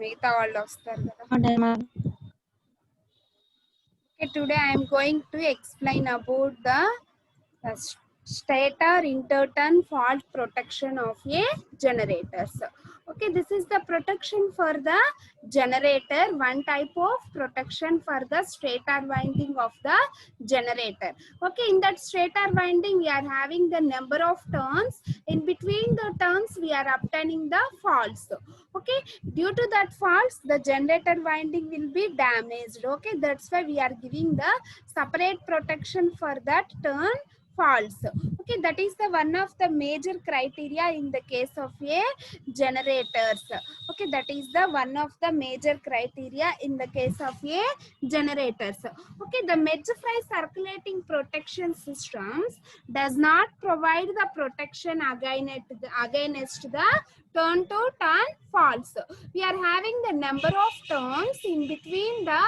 మిగతా వాళ్ళు వస్తారు కదా. Madam. Okay, today I am going to explain about the stator interturn fault protection of a generators. Okay, this is the protection for the generator, one type of protection for the stator winding of the generator. Okay, in that stator winding we are having the number of turns. In between the turns we are obtaining the faults. Okay, due to that faults the generator winding will be damaged. Okay, that's why we are giving the separate protection for that turn faults. Okay, that is the one of the major criteria in the case of a generators. Okay, that is the one of the major criteria in the case of a generators. Okay, the Medjefry circulating protection systems does not provide the protection against the turn to turn faults. We are having the number of turns. In between the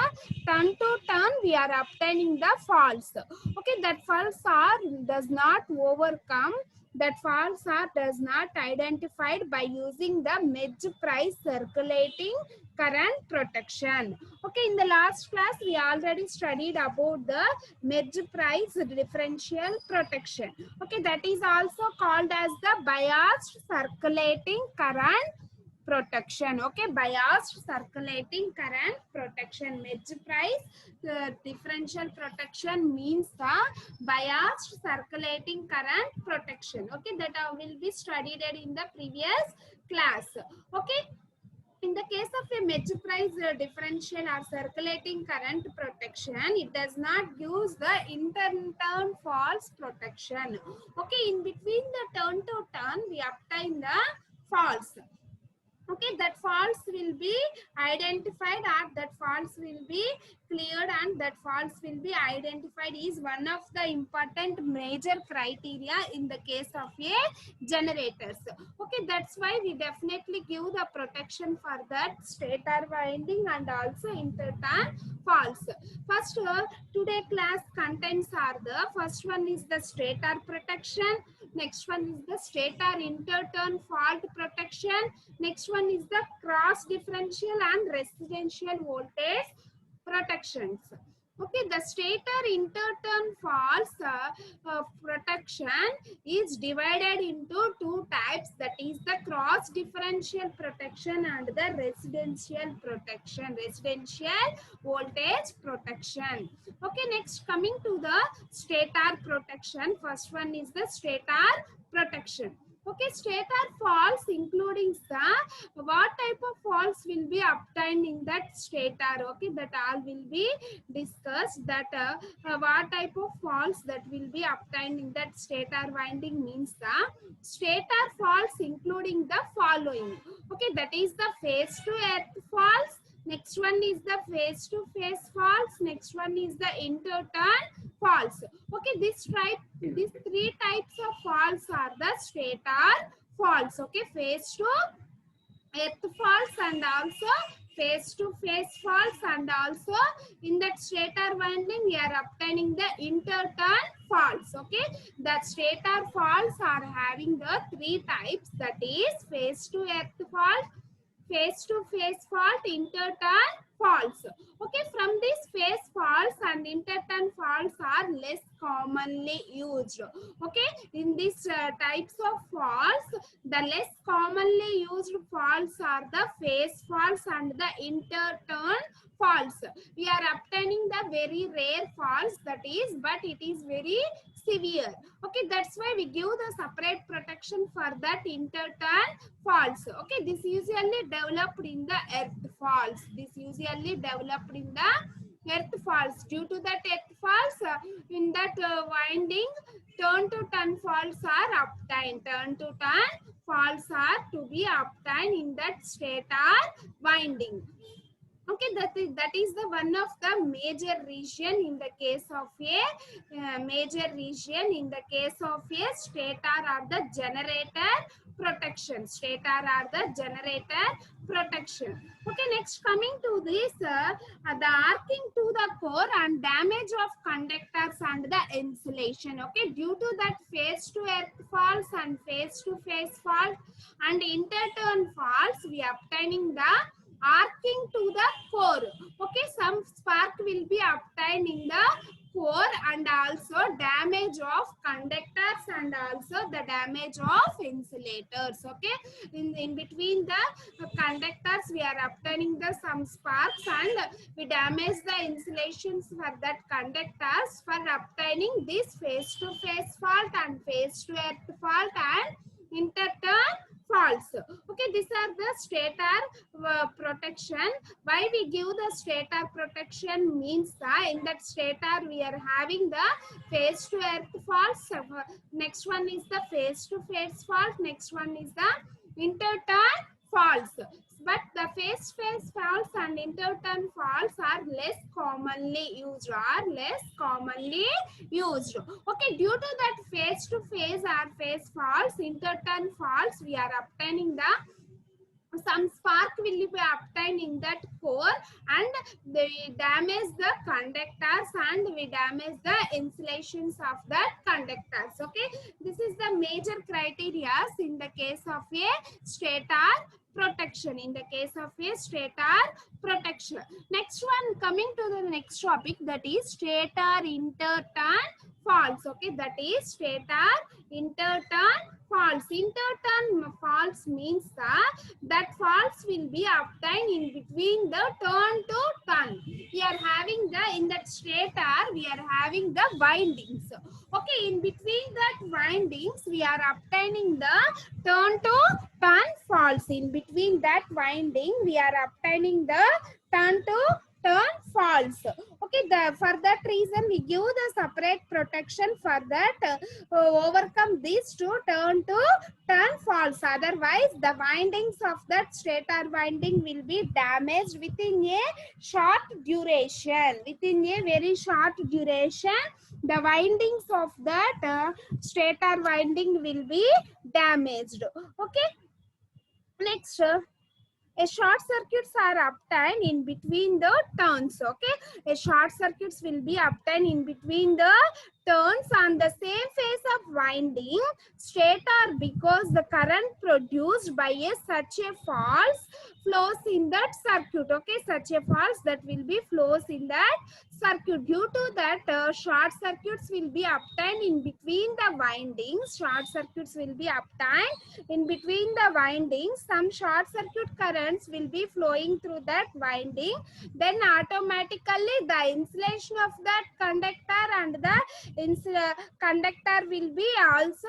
turn to turn we are obtaining the faults. Okay, that faults are does not overcome, that faults are does not identified by using the Medjefry circulating current protection. Okay, in the last class we already studied about the Medjefry differential protection. Okay, that is also called as the biased circulating current protection. Okay, biased circulating current protection. Medjefry differential protection means the biased circulating current protection. Okay, that will be studied in the previous class. Okay, in the case of a Medjefry differential or circulating current protection, it does not use the interturn faults protection. Okay, in between the turn to turn we obtain the faults. Okay, that faults will be identified or that faults will be cleared and that faults will be identified is one of the important major criteria in the case of a generators. Okay, that's why we definitely give the protection for that stator winding and also interturn faults. First, today class contents are the first one is the stator protection, next one is the stator interturn fault protection, next one is the cross differential and residential voltage protections. Okay, the stator interturn faults protection is divided into two types, that is the cross differential protection and the residential protection, residential voltage protection. Okay, next coming to the stator protection, first one is the stator protection. Okay, stator faults including the what type of faults will be obtained in that stator. Okay, that all will be discussed, that what type of faults that will be obtained in that stator winding means the stator faults including the following. Okay, that is the face to earth faults, next one is the face to face faults, next one is the interturn faults. Okay, these three types of faults are the stator faults. Okay, face to earth faults and also face to face faults, and also in that stator winding we are obtaining the interturn faults. Okay, the stator faults are having the three types, that is face to earth fault, face to face fault, interturn faults. Okay, from these face faults and interturn faults are less commonly used. Okay, in these types of faults the less commonly used faults are the face faults and the interturn faults. We are obtaining the very rare faults, that is, but it is very severe. Okay, that's why we give the separate protection for that interturn faults. Okay, this usually developed in the earth faults, this usually developed in the earth faults. Due to that earth faults, in that winding turn to turn faults are obtained, turn to turn faults are to be obtained in that stator winding. Okay, that is the one of the major region in the case of a major region in the case of a stator or the generator protection, stator or the generator protection. Okay, next coming to this the arcing to the core and damage of conductors and the insulation. Okay, due to that face to earth faults and face to face fault and interturn faults we are obtaining the arcing to the core. Okay, some spark will be obtained in the core and also damage of conductors and also the damage of insulators. Okay, in between the conductors we are obtaining the some sparks and we damage the insulations for that conductors for obtaining this phase to phase fault and phase to earth fault and interturn faults. Okay, these are the stator protection. Why we give the stator protection means in that stator we are having the phase to earth faults. Next one is the phase to phase fault. Next one is the interturn faults. But the phase phase faults and interturn faults are less commonly used. Okay, due to that phase to phase or phase faults, interturn faults, we are obtaining the some spark will be obtained in that core and they damage the conductors and we damage the insulations of that conductors. Okay, this is the major criteria in the case of a stator protection. In the case of a stator protection. Next one, coming to the next topic, that is stator interturn faults. Okay, that is stator interturn faults. Interturn faults means that faults will be obtained in between the turn to turn. We are having the in that stator we are having the windings. Okay, in between that windings we are obtaining the turn to turn faults. In between that winding we are obtaining the turn to turn faults. Okay, for that reason we give the separate protection for that overcome these two turn to turn faults. Otherwise the windings of that stator winding will be damaged within a short duration. Within a very short duration the windings of that stator winding will be damaged. Okay, next a short circuits are obtained in between the turns. Okay, a short circuits will be obtained in between the turns on the same phase of winding stator because the current produced by a such a fault flows in that circuit. Okay, such a fault that will be flows in that circuit. Due to that short circuits will be obtained in between the windings. Short circuits will be obtained in between the windings. Some short circuit currents will be flowing through that winding, then automatically the insulation of that conductor and the conductor will be also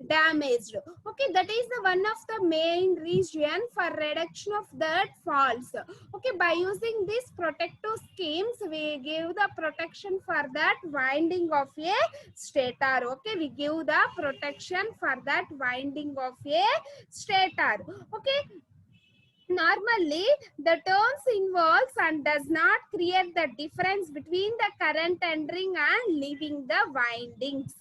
damaged. Okay, that is the one of the main reason for reduction of that faults. Okay, by using these protective schemes we give the protection for that winding of a stator. Okay, we give the protection for that winding of a stator. Okay, normally the turns involves and does not create the difference between the current entering and leaving the windings.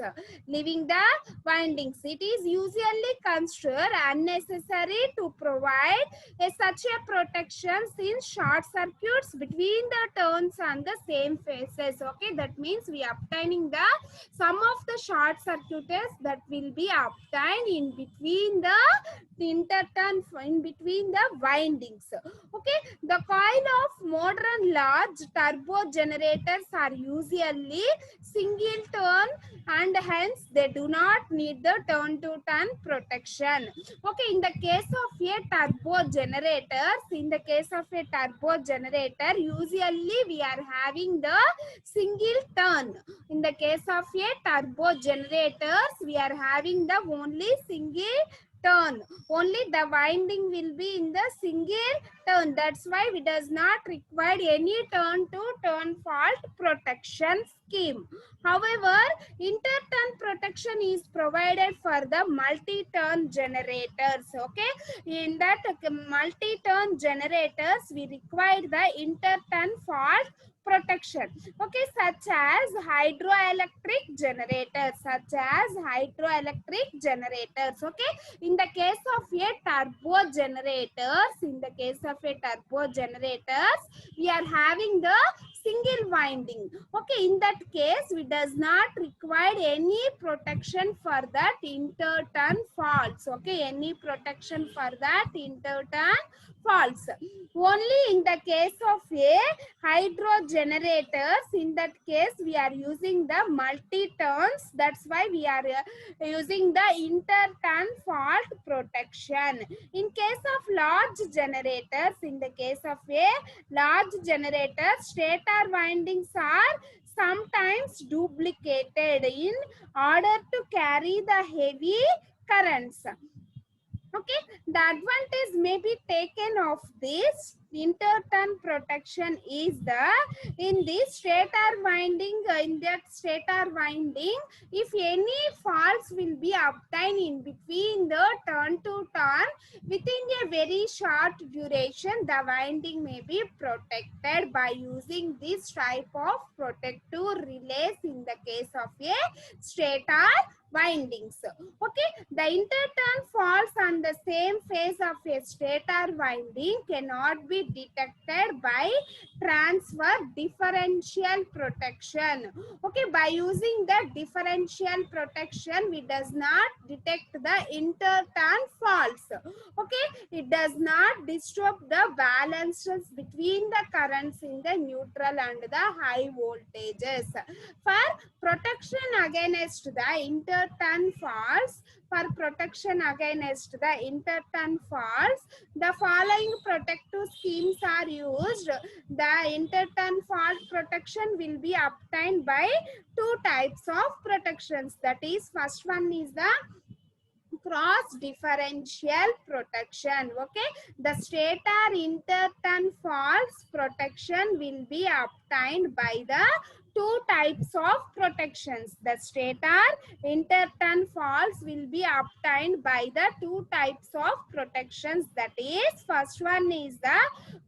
It is usually considered unnecessary to provide such a protection since short circuits between the turns on the same phases. Okay, that means we are obtaining the some of the short circuits that will be obtained in between the interturn in between the windings. Okay, the coil of modern large turbo generators are usually single turn and hence they do not need the turn to turn protection. Okay, in the case of a turbo generator, usually we are having the single turn. In the case of a turbo generators we are having the only single turn. Only the winding will be in the single turn. That's why we does not require any turn to turn fault protection scheme. However, interturn protection is provided for the multi-turn generators. Okay, in that multi-turn generators we require the interturn fault protection. Okay, such as hydroelectric generators. Okay, in the case of a turbo generators, we are having the single winding. Okay, in that case we does not require any protection for that interturn faults. Okay, any protection for that interturn false. Only in the case of a hydro generators, in that case we are using the multi-turns. That's why we are using the inter-turn fault protection. In case of large generators, in the case of a large generator, stator windings are sometimes duplicated in order to carry the heavy currents. Okay, the advantage may be taken of this interturn protection is the in this stator winding, in that stator winding, if any faults will be obtained in between the turn to turn within a very short duration, the winding may be protected by using this type of protective relays in the case of a stator windings. Okay, the interturn faults on the same phase of a stator winding cannot be detected by transfer differential protection. Okay, by using the differential protection, we does not detect the interturn faults. Okay, it does not disrupt the balances between the currents in the neutral and the high voltages. For protection against the interturn faults, the following protective schemes are used. The interturn fault protection will be obtained by two types of protections. That is, first one is the cross differential protection. Okay, the stator interturn faults protection will be obtained by the two types of protections. The stator interturn faults will be obtained by the two types of protections. That is, first one is the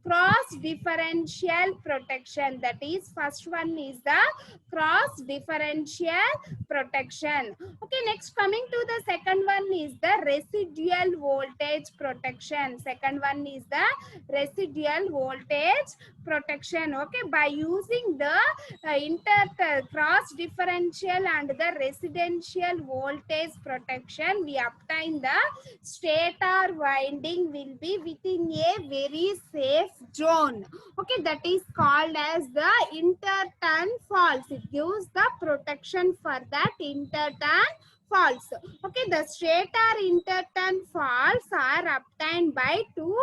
cross differential protection. That is, first one is the cross differential protection. Okay, next coming to the second one is the residual voltage protection. Second one is the residual voltage protection. Okay, by using the cross differential and the residential voltage protection, we obtain the stator winding will be within a very safe zone. Okay, that is called as the interturn faults. It gives the protection for that interturn faults. Okay, the stator interturn faults are obtained by two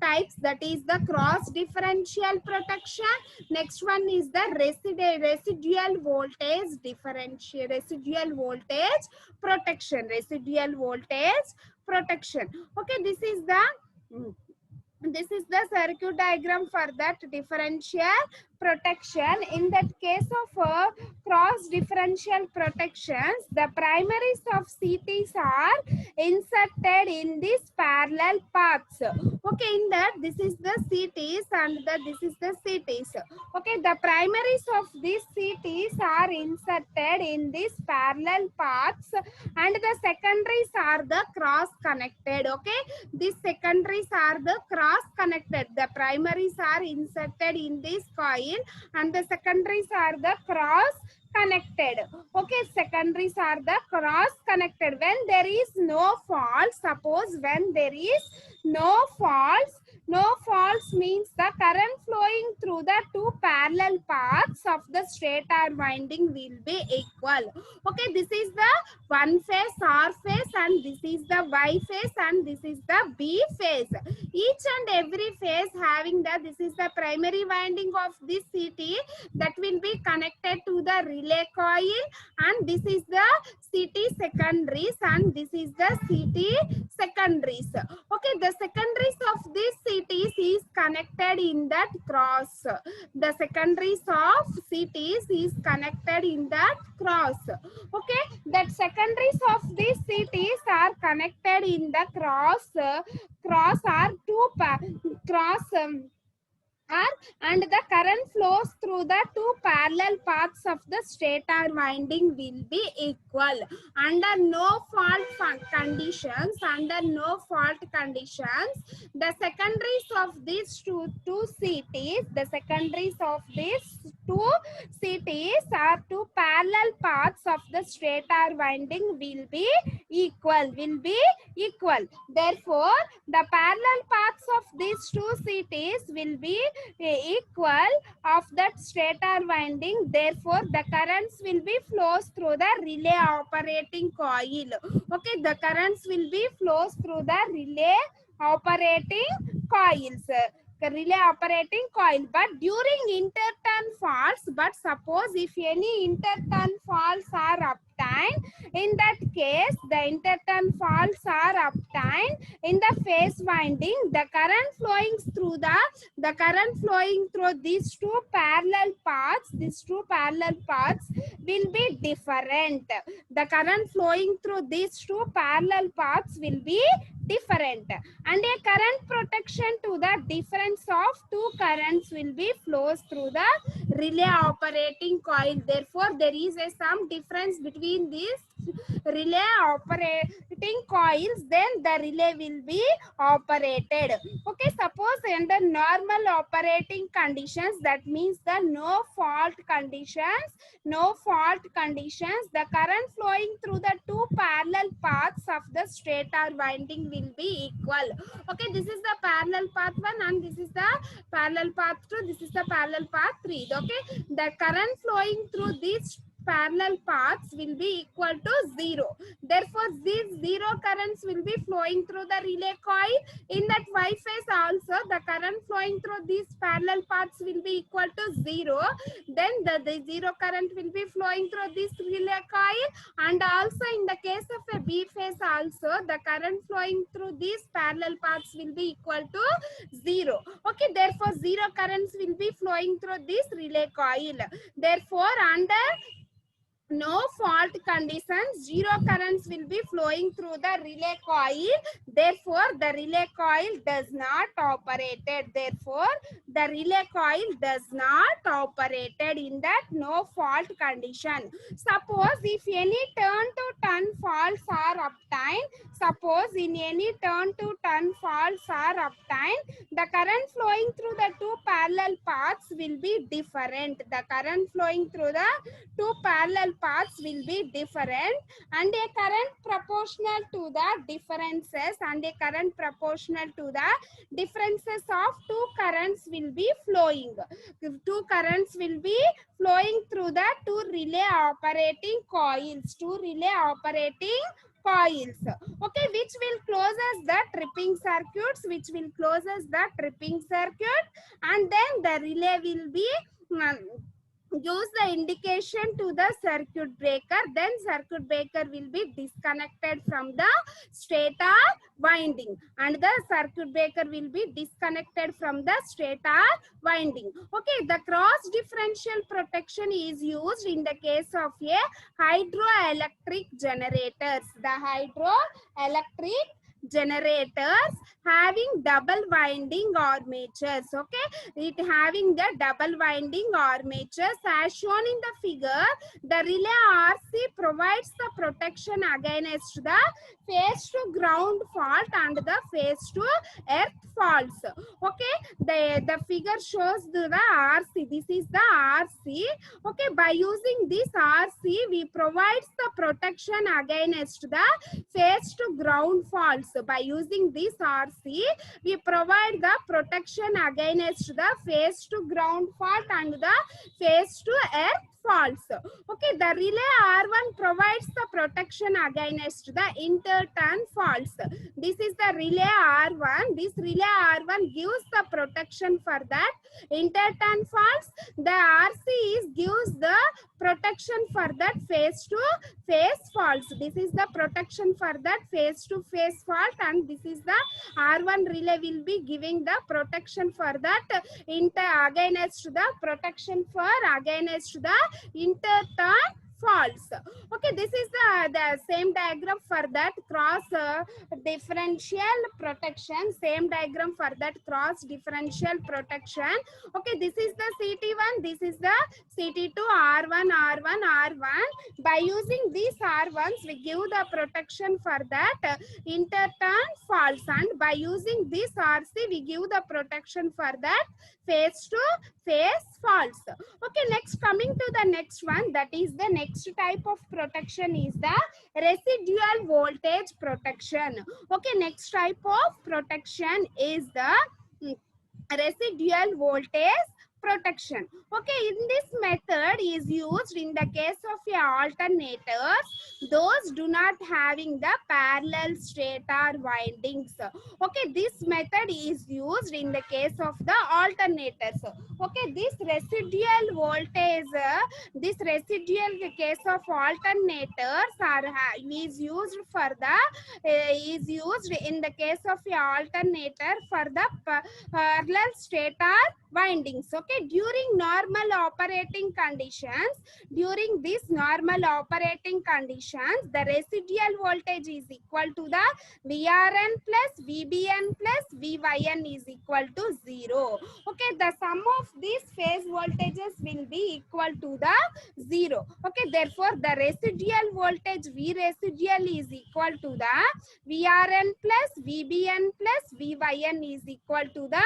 types. That is the cross differential protection. Next one is the residual voltage differential, residual voltage protection. Residual voltage protection. Okay, this is the circuit diagram for that differential protection. In that case of cross differential protections, the primaries of CTs are inserted in these parallel paths. Okay, in that this is the CTs and this is the CTs. Okay, the primaries of these CTs are inserted in these parallel paths and the secondaries are the cross connected. Okay, these secondaries are the cross connected. The primaries are inserted in this coil and the secondaries are the cross connected. Okay, secondaries are the cross connected. When there is no fault, suppose when there is no faults means the current flowing through the two parallel paths of the stator winding will be equal. Okay, this is the one phase R phase and this is the Y phase and this is the B phase. Each and every phase having this is the primary winding of this CT that will be connected to the relay coil and this is the CT secondaries and this is the CT secondaries. Okay, the secondaries of these CTs is connected in that cross. The secondaries of CTs is connected in that cross. Okay, that secondaries of these CTs are connected in the cross. Cross are two and the current flows through the two parallel paths of the stator winding will be equal. Under no fault conditions, the secondaries of these two CTs, the secondaries of these two CTs are two parallel paths of the stator winding will be equal. Therefore, the parallel paths of these these two CTs will be equal of that stator winding. Therefore, the currents will be flows through the relay operating coil. Okay, the currents will be flows through the relay operating coils. Relay operating coil, but during interturn faults, but suppose if any interturn faults are obtained, in that case the interturn faults are obtained in the phase winding, the current flowing through these two parallel paths will be different. The current flowing through these two parallel paths will be different, and a current protection to the difference of two currents will be flows through the relay operating coil. Therefore, there is some difference between these relay operating coils, then the relay will be operated. Okay, suppose under normal operating conditions, that means the no fault conditions, the current flowing through the two parallel paths of the stator winding will be equal. Okay, this is the parallel path 1 and this is the parallel path 2, this is the parallel path 3. Okay, the current flowing through these parallel paths will be equal to 0. Therefore, these zero currents will be flowing through the relay coil. In that Y phase also, the current flowing through these parallel paths will be equal to 0. Then the zero current will be flowing through this relay coil, and also in the case of a B phase also, the current flowing through these parallel paths will be equal to 0. Okay, therefore zero currents will be flowing through this relay coil. Therefore, under no fault conditions, zero currents will be flowing through the relay coil. Therefore, the relay coil does not operated. Therefore, the relay coil does not operated in that no fault condition. Suppose if any turn to turn faults are obtained, suppose in any turn to turn faults are obtained, the current flowing through the two parallel paths will be different. The current flowing through the two parallel paths will be different, and a current proportional to the differences of two currents will be flowing. Two currents will be flowing through the two relay operating coils. Okay, which will close as the tripping circuit, and then the relay will be use the indication to the circuit breaker. Then circuit breaker will be disconnected from the stator winding, and the circuit breaker will be disconnected from the stator winding. Okay, the cross differential protection is used in the case of a hydroelectric generators. The hydroelectric generators having double winding armatures. Okay, it having the double winding armatures as shown in the figure. The relay RC provides the protection against the phase to ground fault and the phase to earth faults. Okay, the figure shows the RC. This is the RC. Okay, by using this RC, we provide the protection against the phase to ground faults. By using this RC, we provide the protection against the phase to ground fault and the phase to earth faults. Okay, the relay R1 provides the protection against the interturn faults. This is the relay R1. This relay R1 gives the protection for that interturn faults. The RC gives the protection for that phase to phase faults. This is the protection for that phase to phase fault, and this is the R1 relay will be giving the protection for that against the interturn faults. Okay, this is the same diagram for that cross differential protection. Okay, this is the CT1, this is the CT2, R1. By using these R1s, we give the protection for that interturn faults, and by using this RC, we give the protection for that phase to phase faults. Okay, next coming to the next one, that is the next type of protection is the residual voltage protection. Okay, next type of protection is the residual voltage protection. Okay, in this method is used in the case of a alternators, those do not having the parallel stator windings. Okay, this method is used in the case of the alternators. Okay, this residual voltage, this residual case of alternators are is used for the is used in the case of a alternator for the parallel stator windings. Okay, during normal operating conditions, during this normal operating conditions, the residual voltage is equal to the vrn plus vbn plus vyn is equal to 0. Okay, the sum of these phase voltages will be equal to the 0. Okay, therefore the residual voltage v residual is equal to the vrn plus vbn plus vyn is equal to the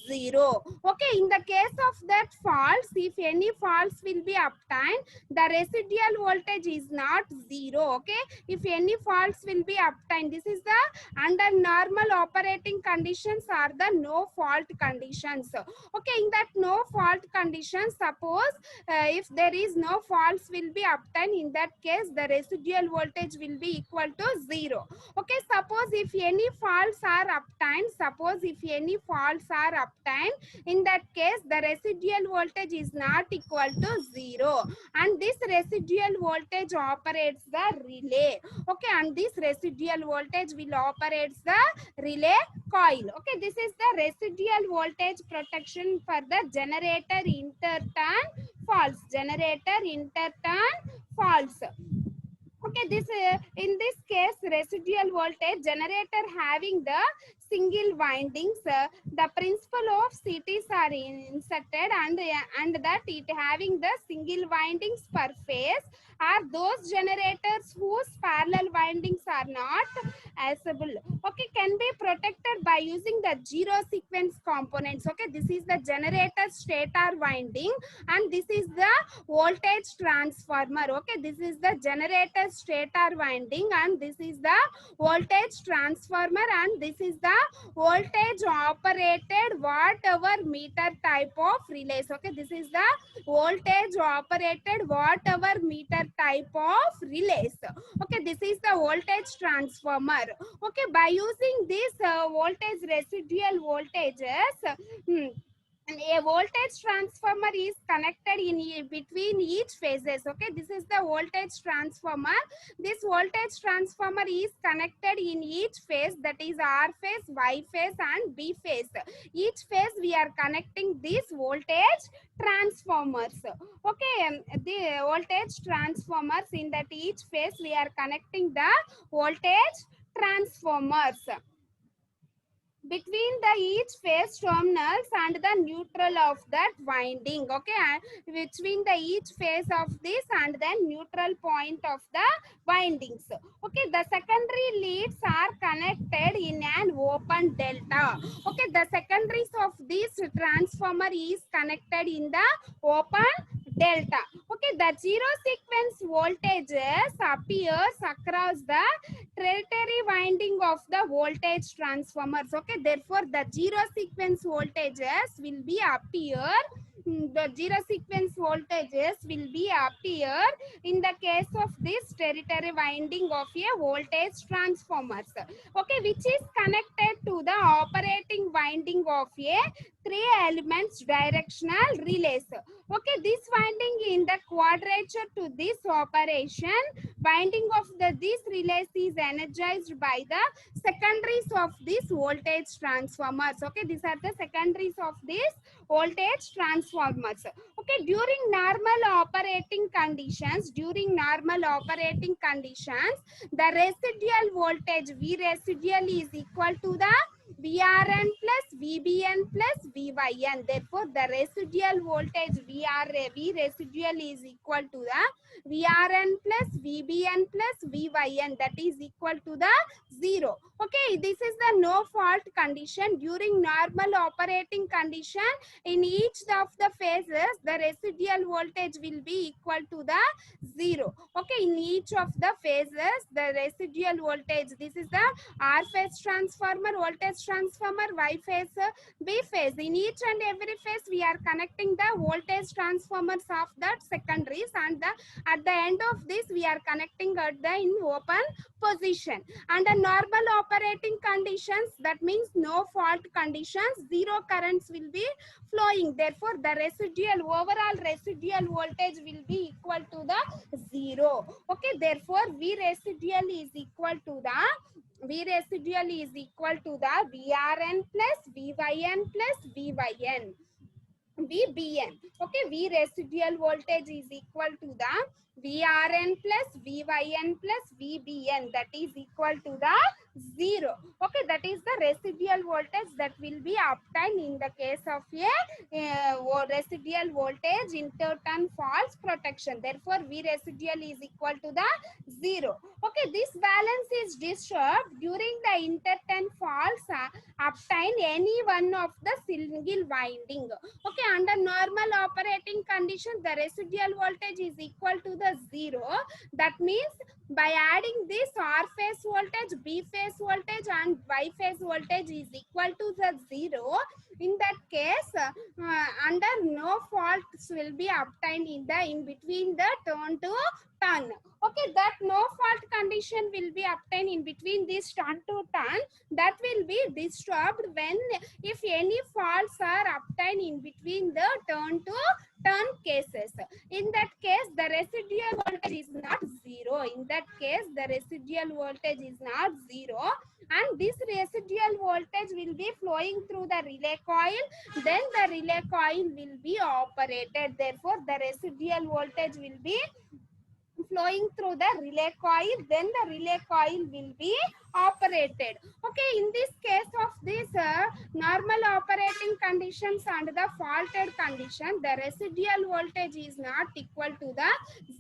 0. Okay, in the case of that faults, if any faults will be obtained, the residual voltage is not 0. Okay, if any faults will be obtained, this is the under normal operating conditions are the no fault conditions. Okay, in that no fault condition, suppose if there is no faults will be obtained, in that case the residual voltage will be equal to 0. Okay, suppose if any faults are obtained, suppose if any faults are obtained, in that case the residual voltage is not equal to 0, and this residual voltage operates the relay. Okay, and this residual voltage will operates the relay coil. Okay, this is the residual voltage protection for the generator interturn faults. Generator interturn faults. Okay, this in this case residual voltage generator having the single windings, the principle of CTs are inserted, and that it having the single windings per phase are those generators whose parallel windings are not accessible. Okay, can be protected by using the zero sequence components. Okay, this is the generator stator winding, and this is the voltage transformer. Okay, this is the generator stator winding, and this is the voltage transformer, and this is the voltage operated whatever meter type of relays. Okay, this is the voltage operated whatever meter type of relays. Okay, this is the voltage transformer. Okay, by using this voltage residual voltages, a voltage transformer is connected in between each phases. Okay, this is the voltage transformer. This voltage transformer is connected in each phase, that is R phase, Y phase and B phase. Each phase we are connecting these voltage transformers. Okay, the voltage transformers, in that each phase we are connecting the voltage transformers between the each phase terminals and the neutral of that winding. Okay, and between the each phase of this and then neutral point of the windings. Okay, the secondary leads are connected in an open delta. Okay, the secondaries of this transformer is connected in the open delta. Okay, the zero sequence voltages appears across the tertiary winding of the voltage transformers. Okay, therefore the zero sequence voltages will be appear, the zero sequence voltages will be appear in the case of this tertiary winding of a voltage transformers. Okay, which is connected to the operating winding of a three elements directional relays. Okay, this winding in the quadrature to this operation winding of these relays is energized by the secondaries of these voltage transformers. Okay, these are the secondaries of these voltage transformers. Okay, during normal operating conditions, the residual voltage V residual is equal to the vrn plus vbn plus vyn. Therefore the residual voltage v residual is equal to the vrn plus vbn plus vyn, that is equal to the 0. Okay, this is the no fault condition. During normal operating condition, in each of the phases the residual voltage will be equal to the 0. Okay, in each of the phases the residual voltage, this is the R phase transformer voltage transformer, Y phase, B phase. phase, in each and every phase we are connecting the voltage transformers of that secondaries, and at the end of this we are connecting at the in open position. Under normal operating conditions, that means no fault conditions, zero currents will be flowing. Therefore, the overall residual voltage will be equal to the 0. Okay, therefore V residual is equal to the VRN plus VYN plus VYN. VBN. Okay, V residual voltage is equal to the VRN plus VYN plus VBN, that is equal to the 0. Okay, that is the residual voltage that will be obtained in the case of a residual voltage interturn faults protection. Therefore, V residual is equal to the 0. Okay, this balance is disturbed during the interturn faults obtain any one of the single winding. Okay, under normal operating condition, the residual voltage is equal to the 0. That means by adding this R phase voltage, B phase voltage and Y phase voltage is equal to the 0. In that case, under no faults will be obtained in between the turn to turn. Okay, that no fault condition will be obtained in between this turn to turn. That will be disturbed when if any faults are obtained in between the turn to turn cases. In that case, the residual voltage is not 0. In that case, the residual voltage is not 0. And this residual voltage will be flowing through the relay coil. Then the relay coil will be operated. Therefore, the residual voltage will be flowing through the relay coil, then the relay coil will be operated. Okay, in this case of this normal operating conditions and the faulted condition, the residual voltage is not equal to the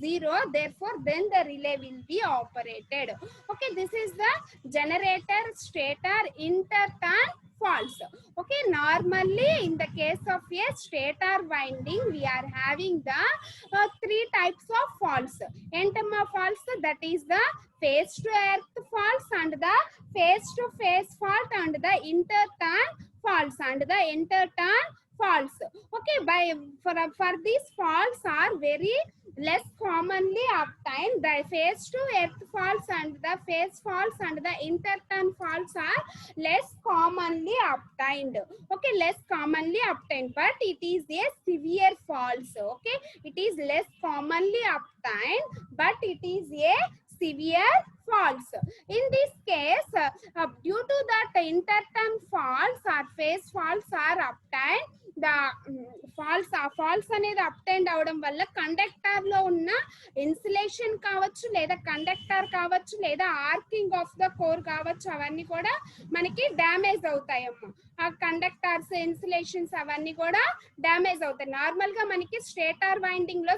0. Therefore, then the relay will be operated. Okay, this is the generator stator interturn faults. Okay, normally in the case of a stator winding, we are having the three types of faults. N-term faults, that is the phase to earth faults and the phase to phase fault and the interturn faults and the interturn faults. Okay, for these faults are very less commonly obtained. The phase to earth faults and the phase faults and the interturn faults are less commonly obtained. Okay, less commonly obtained, but it is a severe faults. Okay, it is less commonly obtained, but it is a severe faults. In this case, due to that interturn faults or phase faults are obtained, the faults అనేది obtained అవడం వల్ల conductor లో ఉన్న insulation కావచ్చు లేదా conductor కావచ్చు లేదా arcing of the core కావచ్చు, అవన్నీ కూడా మనకి డ్యామేజ్ అవుతాయమ్మా. ఆ కండక్టర్స్ ఇన్సులేషన్స్ అవన్నీ కూడా డ్యామేజ్ అవుతాయి. నార్మల్ గా మనకి స్టేటర్ వైండింగ్ లో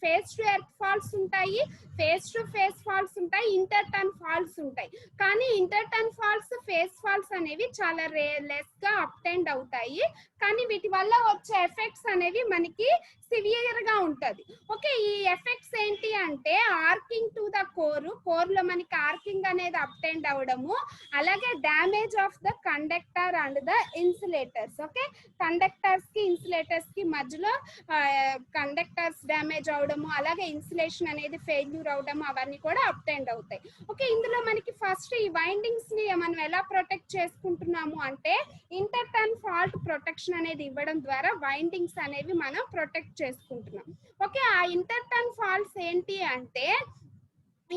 ఫేస్ టు ఎర్త్ ఫాల్ట్స్ ఉంటాయి, ఫేస్ టు ఫేస్ ఫాల్ట్స్ ఉంటాయి, ఇంటర్టర్న్ ఫాల్ట్స్ ఉంటాయి. కానీ ఇంటర్టర్న్ ఫాల్ట్స్ ఫేస్ ఫాల్ట్స్ అనేవి చాలా లెస్ గా అప్టెండ్ అవుతాయి. కానీ వీటి వల్ల వచ్చే ఎఫెక్ట్స్ అనేవి మనకి సివియర్ గా ఉంటది. ఓకే, ఈ ఎఫెక్ట్స్ ఏంటి అంటే ఆర్కింగ్ టు ద కోర్ లో మనకి ఆర్కింగ్ అనేది అప్టెండ్ అవడము, అలాగే damage of the conductor and the insulators. Okay, conductors కి ఇన్సులేటర్స్ కి మధ్యలో కండక్టర్స్ డ్యామేజ్ అవడము, అలాగే ఇన్సులేషన్ అనేది ఫెయిల్యూర్ అవడము, అవన్నీ కూడా అప్టెండ్ అవుతాయి. ఓకే, ఇందులో మనకి ఫస్ట్ ఈ వైండింగ్స్ ని మనం ఎలా ప్రొటెక్ట్ చేసుకుంటున్నాము అంటే ఇంటర్టర్న్ ఫాల్ట్ ప్రొటెక్షన్ అనేది ఇవ్వడం ద్వారా వైండింగ్స్ అనేవి మనం ప్రొటెక్ట్ చేసుకుంటున్నాం. ఓకే, ఆ ఇంటర్టర్న్ ఫాల్ట్స్ ఏంటి అంటే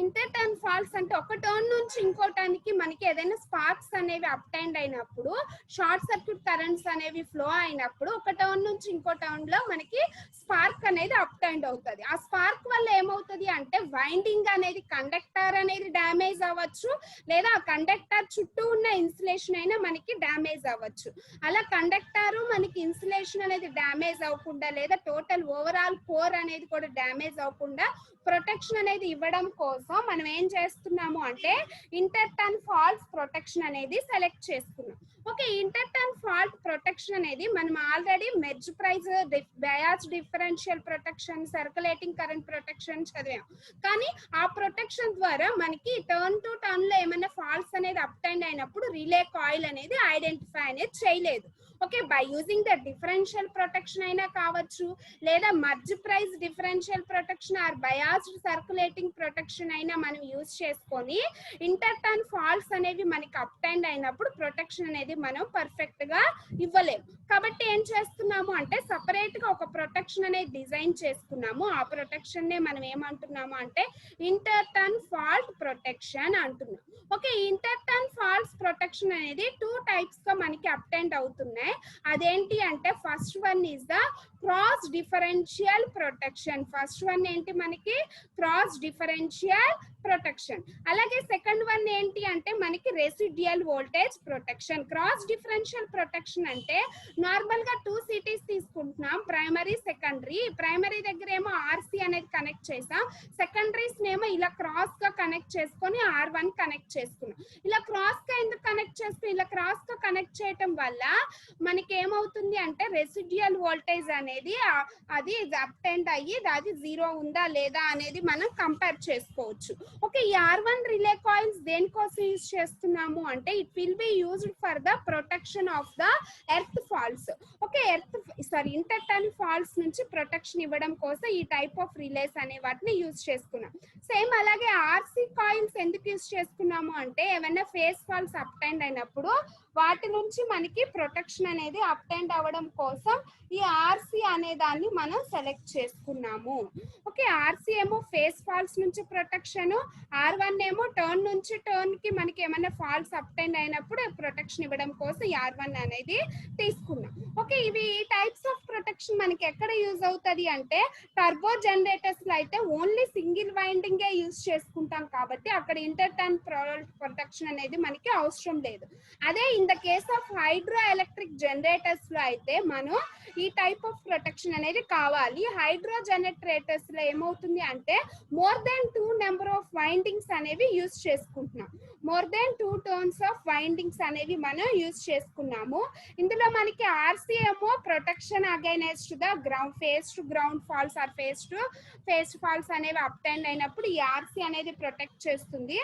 ఇంటర్టర్న్ ఫాల్ట్స్ అంటే ఒక టర్న్ నుంచి ఇంకో టర్న్ కి మనకి ఏదైనా స్పార్క్స్ అనేవి అప్టైండ్ అయినప్పుడు, షార్ట్ సర్క్యూట్ కరెంట్స్ అనేవి ఫ్లో అయినప్పుడు ఒక టర్న్ నుంచి ఇంకో టర్న్ లో మనకి స్పార్క్ అనేది అప్టైండ్ అవుతుంది. ఆ స్పార్క్ వల్ల ఏమవుతుంది అంటే వైండింగ్ అనేది కండక్టర్ అనేది డ్యామేజ్ అవ్వచ్చు, లేదా కండక్టర్ చుట్టూ ఉన్న ఇన్సులేషన్ అయినా మనకి డ్యామేజ్ అవ్వచ్చు. అలా కండక్టర్ మనకి ఇన్సులేషన్ అనేది డ్యామేజ్ అవ్వకుండా, లేదా టోటల్ ఓవరాల్ కోర్ అనేది కూడా డ్యామేజ్ అవ్వకుండా ప్రొటెక్షన్ అనేది ఇవ్వడం కోసం మనం ఏం చేస్తున్నాము అంటే ఇంటర్టర్న్ ఫాల్ట్స్ ప్రొటెక్షన్ అనేది సెలెక్ట్ చేసుకున్నాం. ఓకే, ఇంటర్టర్న్ ఫాల్ట్ ప్రొటెక్షన్ అనేది మనం already Merz Price, bias differential protection, circulating current protection చదివాం. కానీ ఆ ప్రొటెక్షన్ ద్వారా మనకి టర్న్ టు టర్న్ లో ఏమైనా ఫాల్ట్స్ అనేది అప్టైండ్ అయినప్పుడు రిలే కాయిల్ అనేది ఐడెంటిఫై అనేది చేయలేదు. Okay, by using the differential protection అయినా కావచ్చు, లేదా merge price differential protection are biased circulating protection అయినా మనం యూజ్ చేసుకొని ఇంటర్ టర్న్ ఫాల్ట్స్ అనేవి మనకి అప్టెండ్ అయినప్పుడు ప్రొటెక్షన్ అనేది మనం పర్ఫెక్ట్ గా ఇవ్వలేము. కాబట్టి ఏం చేస్తున్నాము అంటే సపరేట్ గా ఒక ప్రొటెక్షన్ అనేది డిజైన్ చేసుకున్నాము. ఆ ప్రొటెక్షన్ నే మనం ఏమంటున్నాము అంటే ఇంటర్ టర్న్ ఫాల్ట్ ప్రొటెక్షన్ అంటున్నాం. Okay, inter turn faults protection అనేది 2 టైప్స్ గా మనకి అప్టెండ్ అవుతున్నాయి. అదేంటి అంటే first one is the cross differential protection. First one ఏంటి మనకి క్రాస్ డిఫరెన్షియల్ ప్రొటెక్షన్. అలాగే సెకండ్ వన్ ఏంటి అంటే మనకి residual voltage protection. Cross differential protection అంటే నార్మల్ గా 2 సిటీస్ తీసుకుంటున్నాం, ప్రైమరీ సెకండరీ. ప్రైమరీ దగ్గర ఏమో ఆర్సి అనేది కనెక్ట్ చేసాం, సెకండరీస్ నేమో ఇలా క్రాస్ గా కనెక్ట్ చేసుకొని R1 కనెక్ట్ చేసుకున్నాం. ఇలా క్రాస్ గా ఎందుకు కనెక్ట్ చేసుకుని ఇలా క్రాస్ గా కనెక్ట్ చేయటం వల్ల మనకి ఏమవుతుంది అంటే రెసిడ్యుయల్ వోల్టేజ్ అనేది అది అప్టెండ్ అయ్యి అది 0 ఉందా లేదా అనేది మనం కంపేర్ చేసుకోవచ్చు. ఓకే, ఈ R1 రిలే కాయిల్స్ దేనికోసం యూజ్ చేస్తున్నాము అంటే it will be used for the protection of the earth faults. Okay, inter turn faults నుంచి ప్రొటెక్షన్ ఇవ్వడం కోసం ఈ టైప్ ఆఫ్ రిలేస్ అనే వాటిని యూజ్ చేసుకున్నాం. సేమ్ అలాగే ఆర్సీ కాయిల్స్ ఎందుకు యూజ్ చేసుకున్నాము అంటే ఏమైనా ఫేస్ ఫాల్ట్స్ అప్టెండ్ అయినప్పుడు వాటి నుంచి మనకి ప్రొటెక్షన్ అనేది అప్టెండ్ అవ్వడం కోసం ఈ ఆర్సీ అనే దాన్ని మనం సెలెక్ట్ చేసుకున్నాము. ఓకే, ఆర్సీ ఏమో ఫేస్ ఫాల్ట్స్ నుంచి ప్రొటెక్షన్, R1 ఏమో టర్న్ నుంచి టర్న్ కి మనకి ఏమైనా ఫాల్ట్స్ అప్టెండ్ అయినప్పుడు ప్రొటెక్షన్ ఇవ్వడం కోసం ఈ R1 అనేది తీసుకున్నాం. ఓకే, ఇవి టైప్స్ ఆఫ్ ప్రొటెక్షన్ మనకి ఎక్కడ యూజ్ అవుతుంది అంటే టర్బో జనరేటర్స్ లో అయితే ఓన్లీ సింగిల్ వైండింగ్ యూజ్ చేసుకుంటాం కాబట్టి అక్కడ ఇంటర్ టర్న్ ప్రొటెక్షన్ అనేది మనకి అవసరం లేదు. అదే in the case of hydro electric generators లో అయితే మనం ఈ టైప్ ఆఫ్ ప్రొటెక్షన్ అనేది కావాలి. హైడ్రో జనరేటర్స్ లో ఏమవుతుంది అంటే more than 2 number of windings అనేవి యూజ్ చేసుకుంటున్నాం. More than 2 turns of windings అనేవి మనం యూజ్ చేసుకున్నాము. ఇందులో మనకి ఆర్సీ ఏమో protection against the ground phase to ground faults or phase to phase faults అనేవి అప్టెండ్ అయినప్పుడు ఈ ఆర్సీ అనేది ప్రొటెక్ట్ చేస్తుంది.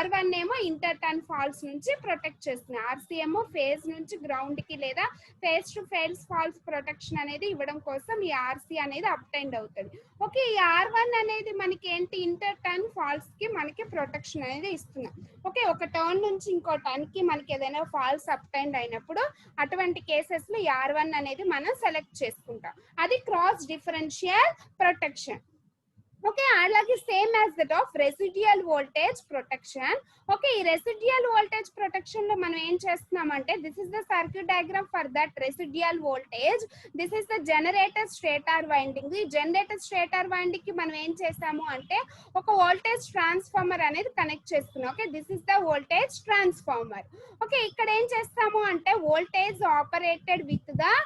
R1 ఏమో ఇంటర్ టర్న్ ఫాల్స్ నుంచి ప్రొటెక్ట్ చేస్తుంది. ఆర్సీ ఏమో ఫేజ్ నుంచి గ్రౌండ్ కి లేదా phase to phase faults protection అనేది ఇవ్వడం కోసం ఈ ఆర్సీ అనేది అప్టెండ్ అవుతుంది. ఓకే, ఈ R1 అనేది మనకి ఏంటి ఇంటర్ టర్న్ ఫాల్స్ కి మనకి ప్రొటెక్షన్ అనేది ఇస్తున్నాం. ఓకే, ఒక టర్న్ నుంచి ఇంకో టర్న్ కి మనకి ఏదైనా ఫాల్స్ అప్టెండ్ అయినప్పుడు అటువంటి కేసెస్ లో ఈ R1 అనేది మనం సెలెక్ట్ చేసుకుంటాం. అది క్రాస్ డిఫరెన్షియల్ ప్రొటెక్షన్. ఓకే, అలాగే same as that of residual voltage protection. Okay, ఈ రెసిడ్యుయల్ వోల్టేజ్ ప్రొటెక్షన్ లో మనం ఏం చేస్తున్నామంటే this is the circuit diagram for that residual voltage. This is the generator stator winding. ఈ generator stator winding కి మనం ఏం చేసాము అంటే ఒక వోల్టేజ్ ట్రాన్స్ఫార్మర్ అనేది కనెక్ట్ చేసుకున్నాం. Okay, this is the voltage transformer. Okay, ఇక్కడ ఏం చేస్తాము అంటే voltage operated with the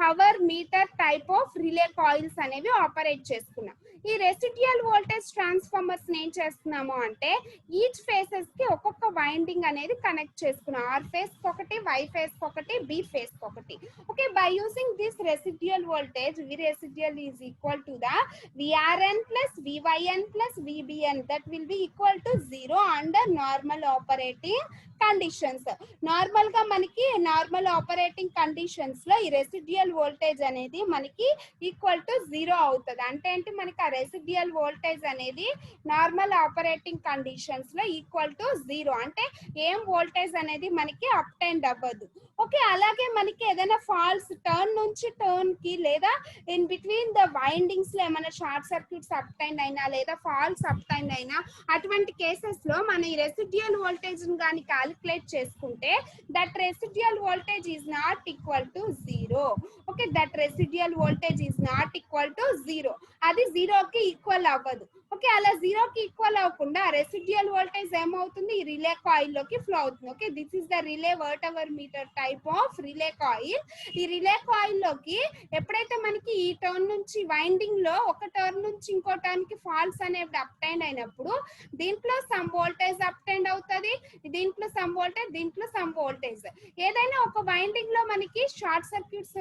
hour meter type of relay coils అనేవి ఆపరేట్ చేసుకున్నాం. ఈ రెసిడ్యుయల్ వోల్టేజ్ ట్రాన్స్ఫార్మర్స్ ఏం చేస్తున్నాము అంటే ఈచ్ ఫేసెస్ కి ఒక్కొక్క వైండింగ్ అనేది కనెక్ట్ చేసుకున్నాం. ఆర్ ఫేస్ ఒకటి, వై ఫేస్ ఒకటి, బి ఫేస్ ఒకటి. Okay, by using this residual voltage V residual is equal to the VRN plus VYN plus VBN that will be equal to 0 under normal operating conditions. Normal గా మనకి normal operating conditions లో ఈ residual voltage అనేది మనకి equal to 0 అవుతుంది. అంటే ఏంటి మనకి ఆ రెసిడ్యుయల్ వోల్టేజ్ అనేది నార్మల్ ఆపరేటింగ్ కండిషన్స్ లో ఈక్వల్ టు 0 అంటే ఏం వోల్టేజ్ అనేది మనకి అప్టెండ్ అవ్వదు. ఓకే, అలాగే మనకి ఏదైనా ఫాల్స్ టర్న్ నుంచి టర్న్ కి లేదా ఇన్ బిట్వీన్ ద వైండింగ్స్ లో ఏమైనా షార్ట్ సర్క్యూట్స్ అప్టెండ్ అయినా లేదా ఫాల్స్ అప్టెండ్ అయినా అటువంటి కేసెస్ లో మన ఈ రెసిడ్యుయల్ వోల్టేజ్ కానీ క్యాలిక్యులేట్ చేసుకుంటే that residual voltage is not equal to 0. Okay, that residual voltage is not equal to 0. అది 0 కి ఈక్వల్ అవ్వదు. ఓకే, అలా 0 కి ఈక్వల్ అవ్వకుండా రెసిడ్యుయల్ వోల్టేజ్ ఏమవుతుంది ఈ రిలే కాయిల్ లోకి ఫ్లో అవుతుంది. Okay, this is the relay watt hour meter type of relay coil. ఈ రిలే కాయిల్ లోకి ఎప్పుడైతే మనకి ఈ టర్న్ నుంచి వైండింగ్ లో ఒక టర్న్ నుంచి ఇంకో టర్న్ కి ఫాల్స్ అనేవి అప్టెండ్ అయినప్పుడు దీంట్లో సమ్ వోల్టేజ్ అప్టెండ్ అవుతుంది, దీంట్లో సమ్ వోల్టేజ్, దీంట్లో సమ్ వోల్టేజ్. ఏదైనా ఒక వైండింగ్ లో మనకి short circuits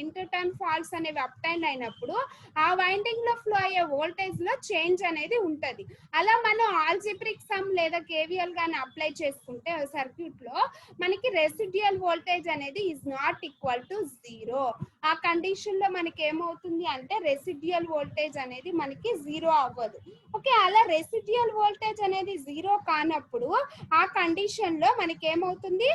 inter turn faults అనేవి అప్టెండ్ అయినప్పుడు ఆ వైండింగ్ లో ఫ్లో అయ్యే వోల్టేజ్ లో చేంజ్ అనేది ఉంటది. అలా మనం ఆల్జిబ్రిక్ సమ్ లేదా కేవీఎల్ గాని అప్లై చేసుకుంటే సర్క్యూట్ లో మనకి రెసిడ్యుయల్ వోల్టేజ్ అనేది ఈజ్ నాట్ ఈక్వల్ టు 0. ఆ కండిషన్ లో మనకి ఏమవుతుంది అంటే రెసిడ్యుయల్ వోల్టేజ్ అనేది మనకి 0 అవ్వదు. ఓకే, అలా రెసిడ్యుయల్ వోల్టేజ్ అనేది 0 కానప్పుడు ఆ కండిషన్ లో మనకి ఏమవుతుంది,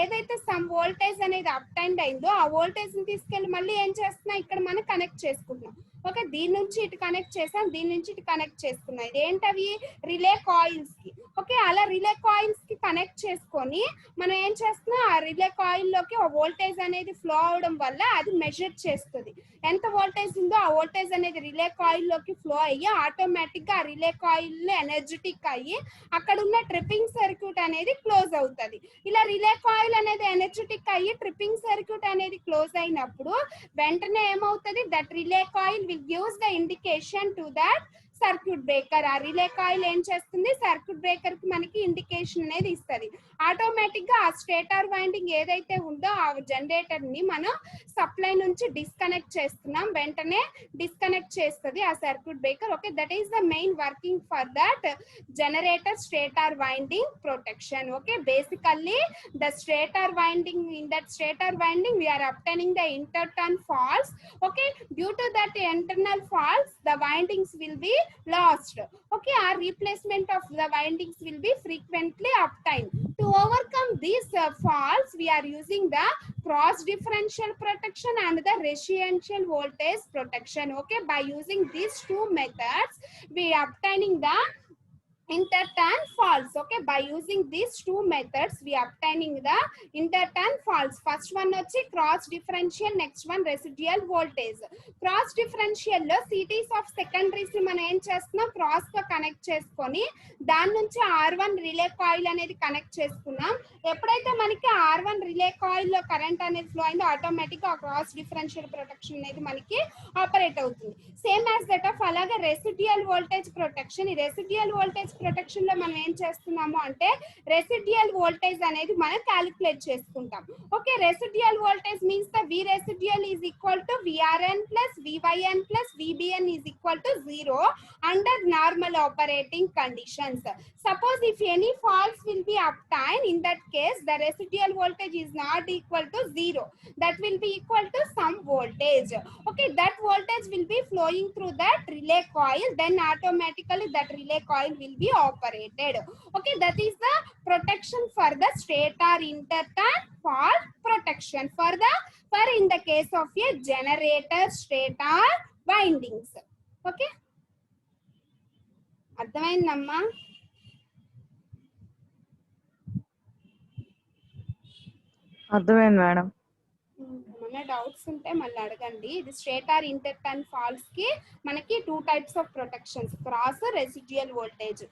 ఏదైతే సమ్ వోల్టేజ్ అనేది అప్టైండ్ అయిందో ఆ వోల్టేజ్ ని తీసుకెళ్లి మళ్ళీ ఏం చేస్తున్నాం, ఇక్కడ మనం కనెక్ట్ చేసుకుంటున్నాం. ఓకే, దీని నుంచి ఇటు కనెక్ట్ చేసాం, దీని నుంచి ఇటు కనెక్ట్ చేసుకున్నాం. ఇదేంటవి రిలే కాయిల్స్ కి. ఓకే, అలా రిలే కాయిల్స్ కి కనెక్ట్ చేసుకొని మనం ఏం చేస్తున్నాం, ఆ రిలే కాయిల్ లోకి వోల్టేజ్ అనేది ఫ్లో అవడం వల్ల అది మెజర్ చేస్తుంది. ఎంత వోల్టేజ్ ఉందో ఆ వోల్టేజ్ అనేది రిలే కాయిల్ లోకి ఫ్లో అయ్యి ఆటోమేటిక్ గా ఆ రిలే కాయిల్ ఎనర్జెటిక్ అయ్యి అక్కడ ఉన్న ట్రిప్పింగ్ సర్క్యూట్ అనేది క్లోజ్ అవుతుంది. ఇలా రిలే కాయిల్ అనేది ఎనర్జెటిక్ అయ్యి ట్రిప్పింగ్ సర్క్యూట్ అనేది క్లోజ్ అయినప్పుడు వెంటనే ఏమవుతుంది, that relay coil will gives the indication to that circuit breaker. ఆ రిలే కాయిల్ ఏం చేస్తుంది, సర్క్యూట్ బ్రేకర్ కి మనకి ఇండికేషన్ అనేది ఇస్తుంది. ఆటోమేటిక్ గా ఆ స్టేటర్ వైండింగ్ ఏదైతే ఉందో ఆ జనరేటర్ ని మనం సప్లై నుంచి డిస్కనెక్ట్ చేస్తున్నాం, వెంటనే డిస్కనెక్ట్ చేస్తుంది ఆ circuit breaker. Okay, that is the main working for that generator stator winding protection. Okay, basically the stator winding, in that stator winding we are obtaining the interturn faults. Okay, due to that internal faults the windings will be lost. Okay, our replacement of the windings will be frequently obtained. To overcome these faults we are using the cross differential protection and the residential voltage protection. Okay, by using these two methods we are obtaining the interturn faults. Okay, by using these two methods we are obtaining the interturn faults. First one వచ్చి cross differential, next one residual voltage. Cross differential లో cities of secondaries మనం ఏం చేస్తున్నాం, cross గా connect చేసుకొని దాని నుంచి R1 relay coil అనేది కనెక్ట్ చేసుకున్నాం. ఎప్పుడైతే మనకి R1 రిలే కాయిల్ లో కరెంట్ అనేది ఫ్లో అయిందో ఆటోమేటిక్ గా క్రాస్ డిఫరెన్షియల్ ప్రొటెక్షన్ అనేది మనకి ఆపరేట్ అవుతుంది. సేమ్ యాజ్ దట్ ఆఫ్ అలాగే రెసిడ్యుయల్ వోల్టేజ్ ప్రొటెక్షన్. ఈ రెసిడ్యుయల్ వోల్టేజ్ ప్రొటెక్షన్ లో మనం ఏం చేస్తున్నాము అంటే రెసిడ్యుయల్ వోల్టేజ్ అనేది మనం క్యాలిక్యులేట్ చేసుకుంటాం. Okay, residual voltage means the V residual is equal to VRN plus VYN plus VBN is equal to 0 under normal operating conditions. Suppose if any faults will be obtained, in that case the residual voltage is not equal to 0, that will be equal to some voltage. Okay, that voltage will be flowing through that relay coil, then automatically that relay coil will be operated. Okay, that is the protection for the stator interturn fault protection for in the case of a generator stator windings. Okay, అర్థమైందమ్మా? అర్థమైంది madam. ఏమైనా doubts ఉంటే మళ్ళీ అడగండి. ఇది stator ఇంటర్టర్న్ falls కి మనకి 2 types of protections, cross, residual voltage.